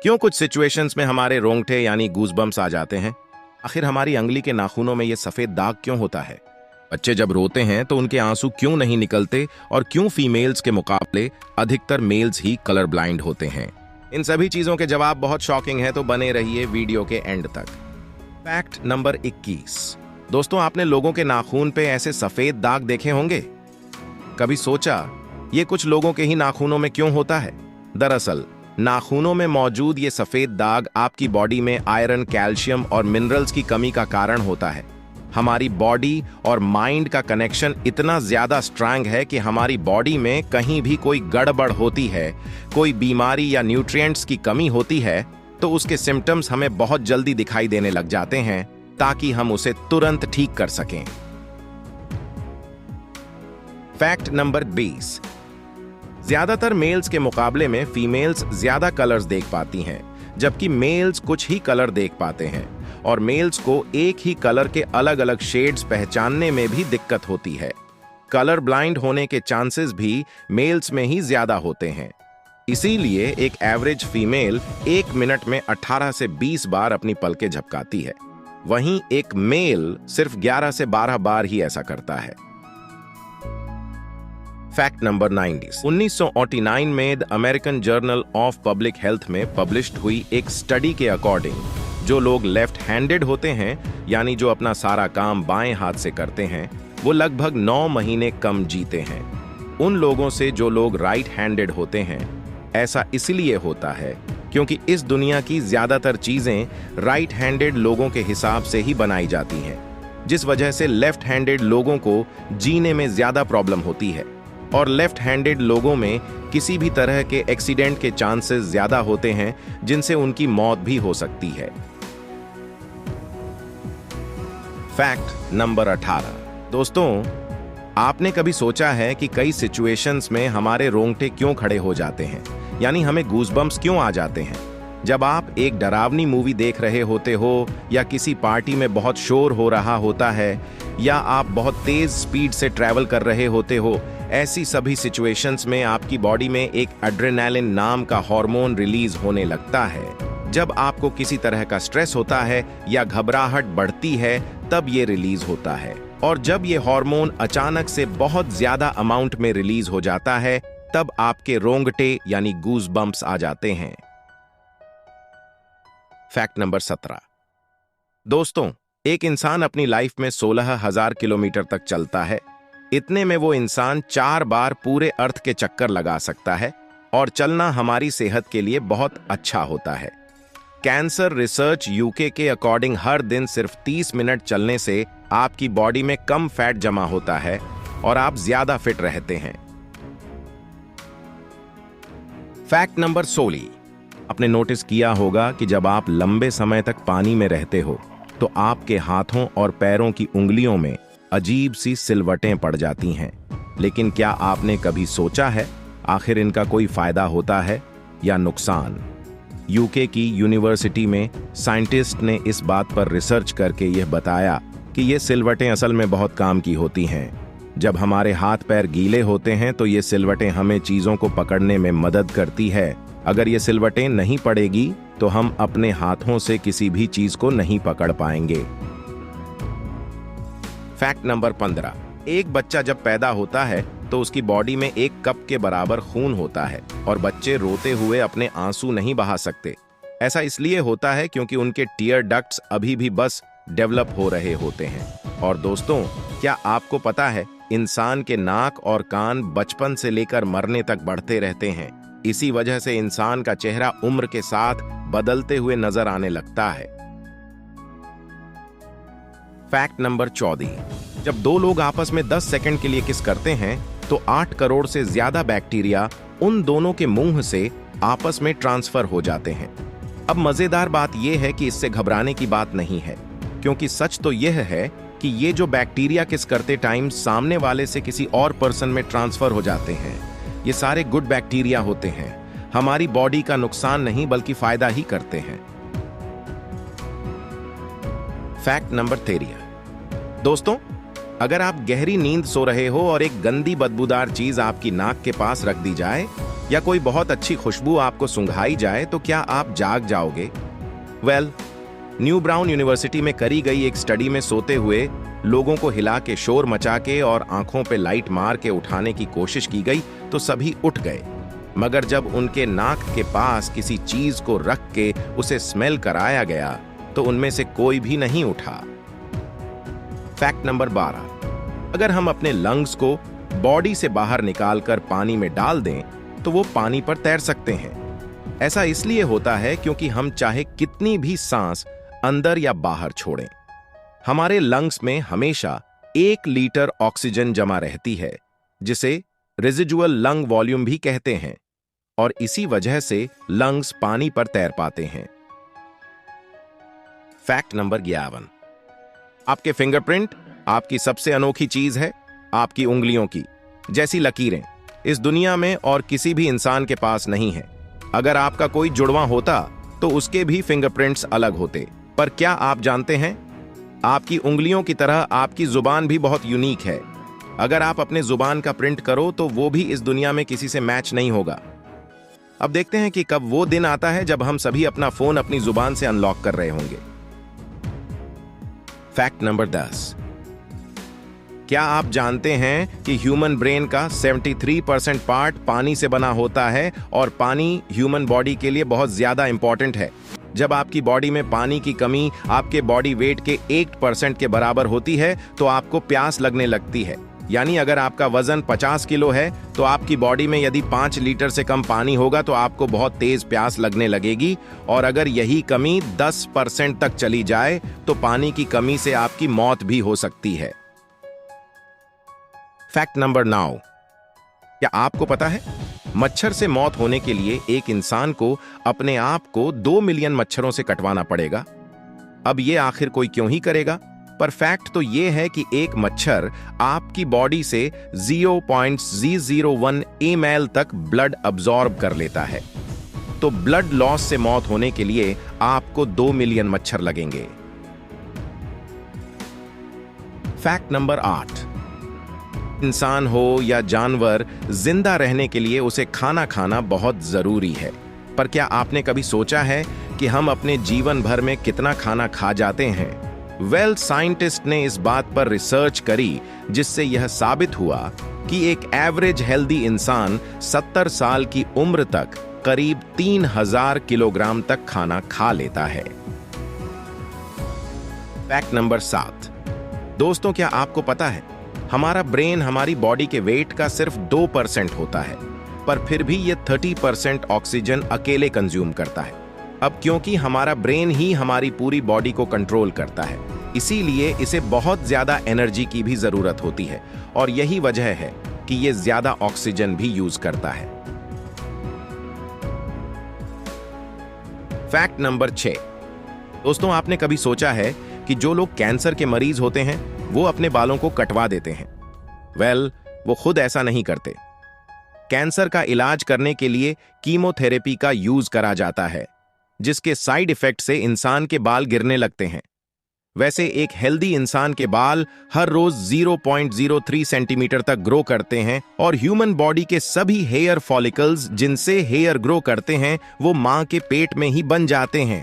क्यों कुछ सिचुएशंस में हमारे रोंगटे यानी गूज़बम्प्स आ जाते हैं? आखिर हमारी अंगुली के नाखूनों में ये सफेद दाग क्यों होता है? बच्चे जब रोते हैं तो उनके आंसू क्यों नहीं निकलते और क्यों फीमेल्स के मुकाबले अधिकतर मेल्स ही कलर ब्लाइंड होते हैं? इन सभी चीजों के जवाब बहुत शॉकिंग हैं, तो बने रहिए वीडियो के एंड तक। Fact number 21। दोस्तों, आपने लोगों के नाखून पे ऐसे सफेद दाग देखे होंगे? कभी सोचा ये कुछ लोगों के ही नाखूनों में क्यों होता है? दरअसल नाखूनों में मौजूद ये सफेद दाग आपकी बॉडी में आयरन, कैल्शियम और मिनरल्स की कमी का कारण होता है। हमारी बॉडी और माइंड का कनेक्शन इतना ज्यादा स्ट्रांग है कि हमारी बॉडी में कहीं भी कोई गड़बड़ होती है, कोई बीमारी या न्यूट्रिएंट्स की कमी होती है, तो उसके सिम्टम्स हमें बहुत जल्दी दिखाई देने लग जाते हैं ताकि हम उसे तुरंत ठीक कर सकें। Fact number 20। ज्यादातर मेल्स के मुकाबले में फीमेल्स ज्यादा कलर्स देख पाती हैं, जबकि मेल्स कुछ ही कलर देख पाते हैं, और मेल्स को एक ही कलर के अलग अलग शेड्स पहचानने में भी दिक्कत होती है। कलर ब्लाइंड होने के चांसेस भी मेल्स में ही ज्यादा होते हैं। इसीलिए एक एवरेज फीमेल 1 मिनट में 18 से 20 बार अपनी पलकें झपकाती है, वहीं एक मेल सिर्फ 11 से 12 बार ही ऐसा करता है। Fact number 90। 1989 में the American journal of public health में पब्लिश्ड हुई एक स्टडी के अकॉर्डिंग जो लोग लेफ्ट हैंडेड होते हैं, यानी जो अपना सारा काम बाएं हाथ से करते हैं, वो लगभग 9 महीने कम जीते हैं उन लोगों से जो लोग राइट हैंडेड होते हैं। ऐसा इसलिए होता है क्योंकि इस दुनिया की ज्यादातर चीजें राइट हैंडेड लोगों के हिसाब से ही बनाई जाती हैं, जिस वजह से लेफ्ट हैंडेड लोगों को जीने में ज्यादा प्रॉब्लम होती है, और लेफ्ट हैंडेड लोगों में किसी भी तरह के एक्सीडेंट के चांसेस ज्यादा होते हैं, जिनसे उनकी मौत भी हो सकती है। Fact number 18। दोस्तों, आपने कभी सोचा है कि कई सिचुएशंस में हमारे रोंगटे क्यों खड़े हो जाते हैं, यानी हमें गूज़बम्प्स क्यों आ जाते हैं? जब आप एक डरावनी मूवी देख रहे होते हो, या किसी पार्टी में बहुत शोर हो रहा होता है, या आप बहुत तेज स्पीड से ट्रैवल कर रहे होते हो, ऐसी सभी सिचुएशंस में आपकी बॉडी में एक एड्रेनालिन नाम का हार्मोन रिलीज होने लगता है। जब आपको किसी तरह का स्ट्रेस होता है या घबराहट बढ़ती है, तब ये रिलीज होता है, और जब ये हार्मोन अचानक से बहुत ज्यादा अमाउंट में रिलीज हो जाता है, तब आपके रोंगटे यानी गूज़बम्प्स आ जाते हैं। Fact number 17। दोस्तों, एक इंसान अपनी लाइफ में 16,000 किलोमीटर तक चलता है। इतने में वो इंसान 4 बार पूरे अर्थ के चक्कर लगा सकता है, और चलना हमारी सेहत के लिए बहुत अच्छा होता है। कैंसर रिसर्च यूके के अकॉर्डिंग हर दिन सिर्फ 30 मिनट चलने से आपकी बॉडी में कम फैट जमा होता है और आप ज्यादा फिट रहते हैं। Fact number 16। आपने नोटिस किया होगा कि जब आप लंबे समय तक पानी में रहते हो तो आपके हाथों और पैरों की उंगलियों में अजीब सी सिलवटें पड़ जाती हैं। लेकिन क्या आपने कभी सोचा है आखिर इनका कोई फायदा होता है या नुकसान? यूके की यूनिवर्सिटी में साइंटिस्ट ने इस बात पर रिसर्च करके यह बताया कि ये सिलवटें असल में बहुत काम की होती हैं। जब हमारे हाथ पैर गीले होते हैं तो ये सिलवटें हमें चीजों को पकड़ने में मदद करती है। अगर ये सिलवटें नहीं पड़ेगी तो हम अपने हाथों से किसी भी चीज को नहीं पकड़ पाएंगे। Fact number 15। एक बच्चा जब पैदा होता है तो उसकी बॉडी में 1 कप के बराबर खून होता है, और बच्चे रोते हुए अपने आंसू नहीं बहा सकते। ऐसा इसलिए होता है क्योंकि उनके टीयर डक्ट्स अभी भी बस डेवलप हो रहे होते हैं। और दोस्तों, क्या आपको पता है इंसान के नाक और कान बचपन से लेकर मरने तक बढ़ते रहते हैं। इसी वजह से इंसान का चेहरा उम्र के साथ बदलते हुए नजर आने लगता है। Fact number 14। जब 2 लोग आपस में 10 सेकंड के लिए किस करते हैं तो 8 करोड़ से ज्यादा बैक्टीरिया उन दोनों के मुंह से आपस में ट्रांसफर हो जाते हैं। अब मजेदार बात यह है कि इससे घबराने की बात नहीं है, क्योंकि सच तो यह है कि ये जो बैक्टीरिया किस करते टाइम सामने वाले से किसी और पर्सन में ट्रांसफर हो जाते हैं, ये सारे गुड बैक्टीरिया होते हैं। हमारी बॉडी का नुकसान नहीं बल्कि फायदा ही करते हैं। Fact number 13। दोस्तों, अगर आप गहरी नींद सो रहे हो और एक गंदी बदबूदार चीज आपकी नाक के पास रख दी जाए या कोई बहुत अच्छी खुशबू आपको सुंघाई जाए तो क्या आप जाग जाओगे? वेल, न्यू ब्राउन यूनिवर्सिटी में करी गई एक स्टडी में सोते हुए लोगों को हिला के, शोर मचा के और आंखों पे लाइट मार के उठाने की कोशिश की गई तो सभी उठ गए, मगर जब उनके नाक के पास किसी चीज को रख के उसे स्मेल कराया गया तो उनमें से कोई भी नहीं उठा। फैक्ट नंबर 12, अगर हम अपने लंग्स को बॉडी से बाहर निकालकर पानी में डाल दें तो वो पानी पर तैर सकते हैं। ऐसा इसलिए होता है क्योंकि हम चाहे कितनी भी सांस अंदर या बाहर छोड़ें, हमारे लंग्स में हमेशा 1 लीटर ऑक्सीजन जमा रहती है, जिसे रेजिडुअल लंग वॉल्यूम भी कहते हैं, और इसी वजह से लंग्स पानी पर तैर पाते हैं। फैक्ट नंबर 11, आपके फिंगरप्रिंट आपकी सबसे अनोखी चीज है। आपकी उंगलियों की जैसी लकीरें इस दुनिया में और किसी भी इंसान के पास नहीं है। अगर आपका कोई जुड़वा होता तो उसके भी फिंगरप्रिंट्स अलग होते, पर क्या आप जानते हैं, आपकी उंगलियों की तरह आपकी जुबान भी बहुत यूनिक है। अगर आप अपने जुबान का प्रिंट करो तो वो भी इस दुनिया में किसी से मैच नहीं होगा। अब देखते हैं कि कब वो दिन आता है जब हम सभी अपना फोन अपनी जुबान से अनलॉक कर रहे होंगे। फैक्ट नंबर 10, क्या आप जानते हैं कि ह्यूमन ब्रेन का 73% पार्ट पानी से बना होता है और पानी ह्यूमन बॉडी के लिए बहुत ज्यादा इंपॉर्टेंट है। जब आपकी बॉडी में पानी की कमी आपके बॉडी वेट के 8% के बराबर होती है तो आपको प्यास लगने लगती है। यानी अगर आपका वजन 50 किलो है तो आपकी बॉडी में यदि 5 लीटर से कम पानी होगा तो आपको बहुत तेज प्यास लगने लगेगी, और अगर यही कमी 10% तक चली जाए तो पानी की कमी से आपकी मौत भी हो सकती है। फैक्ट नंबर 9, क्या आपको पता है मच्छर से मौत होने के लिए एक इंसान को अपने आप को 2 मिलियन मच्छरों से कटवाना पड़ेगा? अब ये आखिर कोई क्यों ही करेगा, पर फैक्ट तो ये है कि एक मच्छर आपकी बॉडी से 0.001 ml तक ब्लड अब्सॉर्ब कर लेता है। तो ब्लड लॉस से मौत होने के लिए आपको 2 मिलियन मच्छर लगेंगे। फैक्ट नंबर 8, इंसान हो या जानवर, जिंदा रहने के लिए उसे खाना खाना बहुत जरूरी है। पर क्या आपने कभी सोचा है कि हम अपने जीवन भर में कितना खाना खा जाते हैं? वेल, साइंटिस्ट ने इस बात पर रिसर्च करी जिससे यह साबित हुआ कि एक एवरेज हेल्दी इंसान 70 साल की उम्र तक करीब 3000 किलोग्राम तक खाना खा लेता है। फैक्ट नंबर 7, दोस्तों, क्या आपको पता है हमारा ब्रेन हमारी बॉडी के वेट का सिर्फ 2% होता है, पर फिर भी यह 30% ऑक्सीजन अकेले कंज्यूम करता है। अब क्योंकि हमारा ब्रेन ही हमारी पूरी बॉडी को कंट्रोल करता है, इसीलिए इसे बहुत ज्यादा एनर्जी की भी जरूरत होती है, और यही वजह है कि यह ज्यादा ऑक्सीजन भी यूज करता है। फैक्ट नंबर 6, दोस्तों, आपने कभी सोचा है कि जो लोग कैंसर के मरीज होते हैं वो अपने बालों को कटवा देते हैं? वेल, वो खुद ऐसा नहीं करते। कैंसर का इलाज करने के लिए कीमोथेरेपी का यूज करा जाता है, जिसके साइड इफेक्ट से इंसान के बाल गिरने लगते हैं। वैसे एक हेल्दी इंसान के बाल हर रोज 0.03 सेंटीमीटर तक ग्रो करते हैं, और ह्यूमन बॉडी के सभी हेयर फॉलिकल्स जिनसे हेयर ग्रो करते हैं वो मां के पेट में ही बन जाते हैं।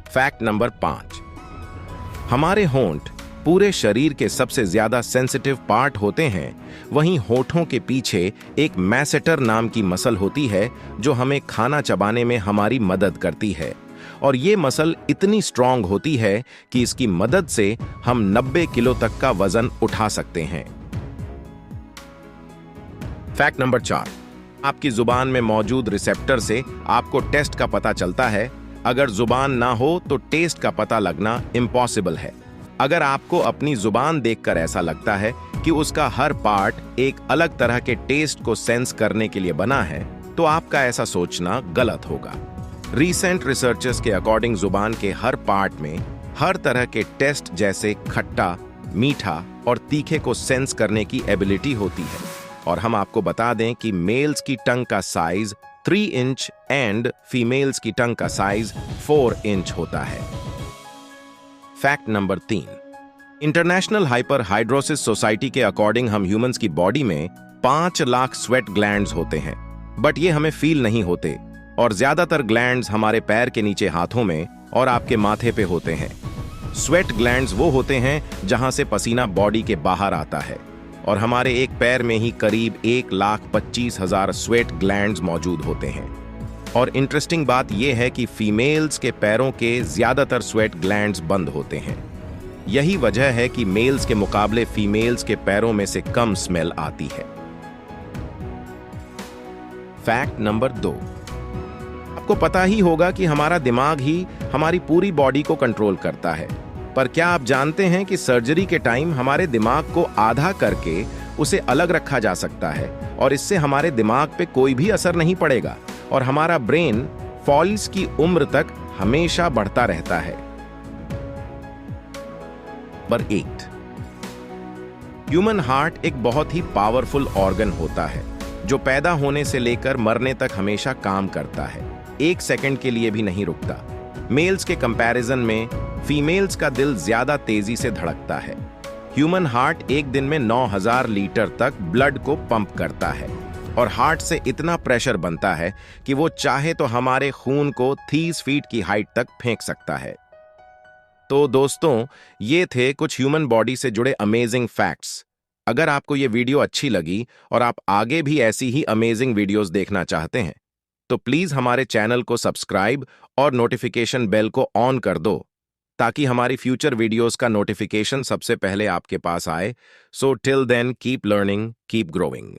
फैक्ट नंबर 5, हमारे होंठ पूरे शरीर के सबसे ज्यादा सेंसिटिव पार्ट होते हैं। वहीं होठों के पीछे एक मैसेटर नाम की मसल होती है जो हमें खाना चबाने में हमारी मदद करती है, और ये मसल इतनी स्ट्रांग होती है कि इसकी मदद से हम 90 किलो तक का वजन उठा सकते हैं। फैक्ट नंबर 4, आपकी जुबान में मौजूद रिसेप्टर से आपको टेस्ट का पता चलता है। अगर जुबान ना हो तो टेस्ट का पता लगना इम्पॉसिबल है। अगर आपको अपनी जुबान देखकर ऐसा लगता है कि उसका हर पार्ट एक अलग तरह के टेस्ट को सेंस करने के लिए बना है, तो आपका ऐसा सोचना गलत होगा। रीसेंट रिसर्चर्स के अकॉर्डिंग जुबान के हर पार्ट में हर तरह के टेस्ट जैसे खट्टा, मीठा और तीखे को सेंस करने की एबिलिटी होती है। और हम आपको बता दें कि मेल्स की टंग का साइज 3 इंच एंड फीमेल्स की टंग का साइज 4 इंच होता है। Fact number 3, international hyper hidrosis society के अकॉर्डिंग हम ह्यूमंस की बॉडी में 5 लाख स्वेट ग्लैंड्स होते हैं, बट ये हमें फील नहीं होते और ज्यादातर ग्लैंड्स हमारे पैर के नीचे हाथों में और आपके माथे पे होते हैं। स्वेट ग्लैंड्स वो होते हैं जहां से पसीना बॉडी के बाहर आता है और हमारे एक पैर में ही करीब 1,25,000 स्वेट ग्लैंड्स मौजूद होते हैं। और इंटरेस्टिंग बात यह है कि फीमेल्स के पैरों के ज्यादातर स्वेट ग्लैंड्स बंद होते हैं। यही वजह है कि मेल्स के मुकाबले फीमेल्स के पैरों में से कम स्मेल आती है। फैक्ट नंबर 2, आपको पता ही होगा कि हमारा दिमाग ही हमारी पूरी बॉडी को कंट्रोल करता है, पर क्या आप जानते हैं कि सर्जरी के टाइम हमारे दिमाग को आधा करके उसे अलग रखा जा सकता है और इससे हमारे दिमाग पे कोई भी असर नहीं पड़ेगा और हमारा ब्रेन फॉल्स की उम्र तक हमेशा बढ़ता रहता है। नंबर 8, ह्यूमन हार्ट एक बहुत ही पावरफुल ऑर्गन होता है जो पैदा होने से लेकर मरने तक हमेशा काम करता है, 1 सेकंड के लिए भी नहीं रुकता। मेल्स के कंपैरिजन में फीमेल्स का दिल ज्यादा तेजी से धड़कता है। ह्यूमन हार्ट एक दिन में 9,000 लीटर तक ब्लड को पंप करता है और हार्ट से इतना प्रेशर बनता है कि वो चाहे तो हमारे खून को 30 फीट की हाइट तक फेंक सकता है। तो दोस्तों, ये थे कुछ ह्यूमन बॉडी से जुड़े अमेजिंग फैक्ट्स। अगर आपको ये वीडियो अच्छी लगी और आप आगे भी ऐसी ही अमेजिंग वीडियोस देखना चाहते हैं तो प्लीज हमारे चैनल को सब्सक्राइब और नोटिफिकेशन बेल को ऑन कर दो ताकि हमारी फ्यूचर वीडियोस का नोटिफिकेशन सबसे पहले आपके पास आए। So till then keep learning, keep growing.